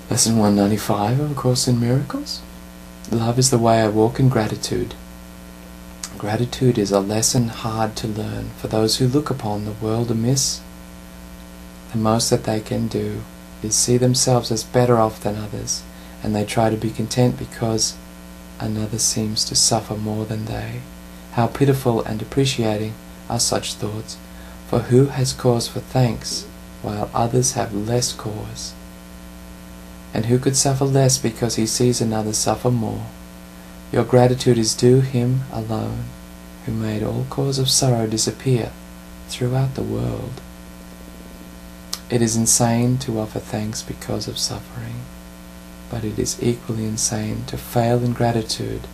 Lesson 195 of A Course in Miracles. Love is the way I walk in gratitude. Gratitude is a lesson hard to learn for those who look upon the world amiss. The most that they can do is see themselves as better off than others, and they try to be content because another seems to suffer more than they. How pitiful and depreciating are such thoughts, for who has cause for thanks while others have less cause? And who could suffer less because he sees another suffer more? Your gratitude is due him alone, who made all cause of sorrow disappear throughout the world. It is insane to offer thanks because of suffering, but it is equally insane to fail in gratitude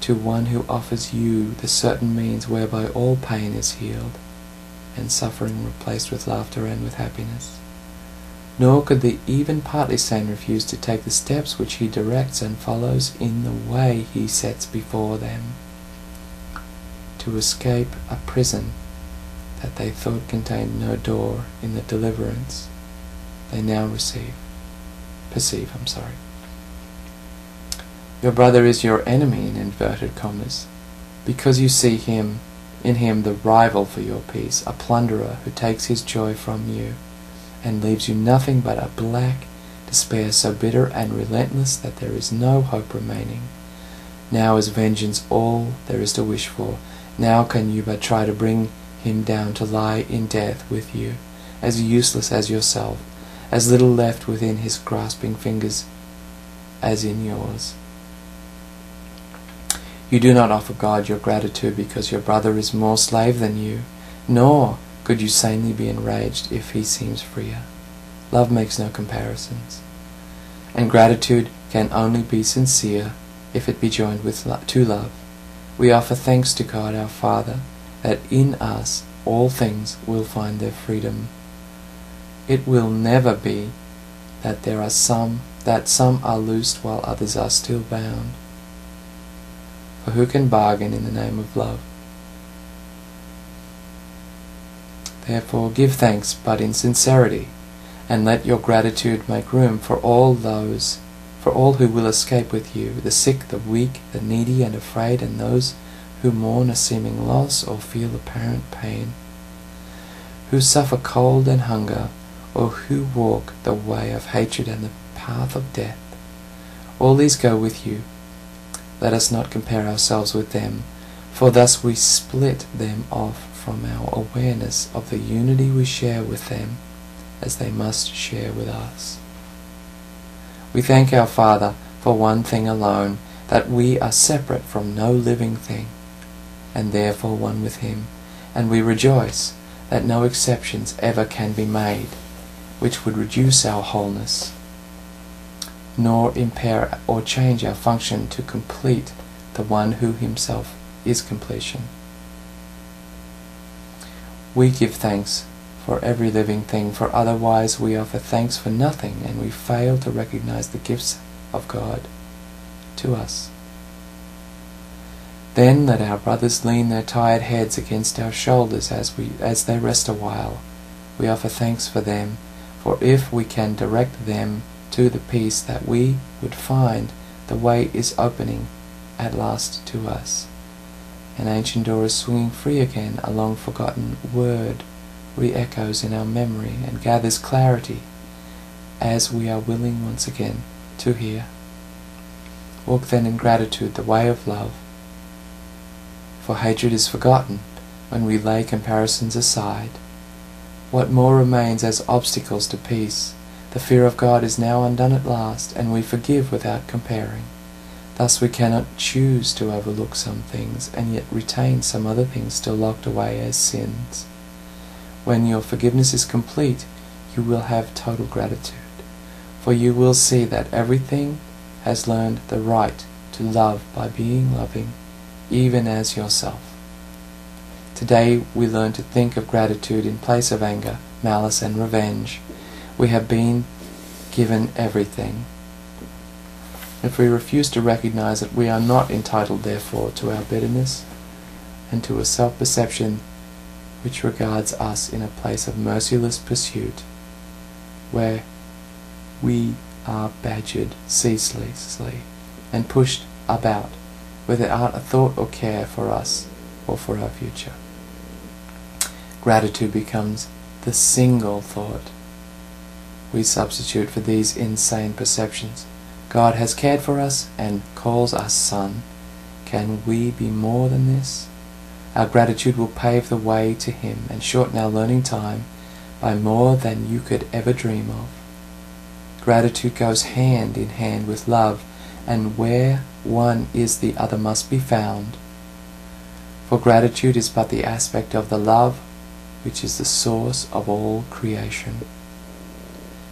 to one who offers you the certain means whereby all pain is healed, and suffering replaced with laughter and with happiness. Nor could the even partly sane refuse to take the steps which he directs and follows in the way he sets before them, to escape a prison that they thought contained no door in the deliverance they now perceive. Your brother is your enemy, in inverted commas, because you see in him the rival for your peace, a plunderer who takes his joy from you and leaves you nothing but a black despair so bitter and relentless that there is no hope remaining. Now is vengeance all there is to wish for. Now can you but try to bring him down to lie in death with you, as useless as yourself, as little left within his grasping fingers as in yours. You do not offer God your gratitude because your brother is more slave than you, nor could you sanely be enraged if he seems freer. Love makes no comparisons, and gratitude can only be sincere if it be joined to love. We offer thanks to God our Father that in us all things will find their freedom. It will never be that some are loosed while others are still bound. For who can bargain in the name of love? Therefore give thanks, but in sincerity, and let your gratitude make room for all who will escape with you, the sick, the weak, the needy and afraid, and those who mourn a seeming loss or feel apparent pain, who suffer cold and hunger, or who walk the way of hatred and the path of death. All these go with you. Let us not compare ourselves with them, for thus we split them off from our awareness of the unity we share with them, as they must share with us. We thank our Father for one thing alone, that we are separate from no living thing, and therefore one with him, and we rejoice that no exceptions ever can be made, which would reduce our wholeness, nor impair or change our function to complete the one who himself is completion. We give thanks for every living thing, for otherwise we offer thanks for nothing, and we fail to recognize the gifts of God to us. Then let our brothers lean their tired heads against our shoulders as they rest a while. We offer thanks for them, for if we can direct them to the peace that we would find, the way is opening at last to us. An ancient door is swinging free again, a long-forgotten word re-echoes in our memory and gathers clarity as we are willing once again to hear. Walk then in gratitude the way of love, for hatred is forgotten when we lay comparisons aside. What more remains as obstacles to peace? The fear of God is now undone at last, and we forgive without comparing. Thus we cannot choose to overlook some things, and yet retain some other things still locked away as sins. When your forgiveness is complete, you will have total gratitude, for you will see that everything has learned the right to love by being loving, even as yourself. Today we learn to think of gratitude in place of anger, malice and revenge. We have been given everything. If we refuse to recognize that we are not entitled, therefore, to our bitterness and to a self-perception which regards us in a place of merciless pursuit, where we are badgered ceaselessly and pushed about without a thought or care for us or for our future. Gratitude becomes the single thought we substitute for these insane perceptions. God has cared for us and calls us son. Can we be more than this? Our gratitude will pave the way to Him and shorten our learning time by more than you could ever dream of. Gratitude goes hand in hand with love, and where one is, the other must be found. For gratitude is but the aspect of the love which is the source of all creation.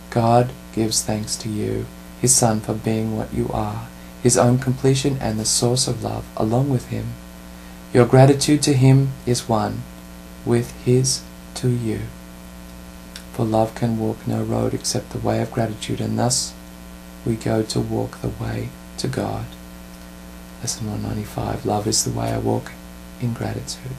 God gives thanks to you, His Son, for being what you are, His own completion and the source of love, along with Him. Your gratitude to Him is one with His to you. For love can walk no road except the way of gratitude, and thus we go to walk the way to God. Lesson 195. Love is the way I walk in gratitude.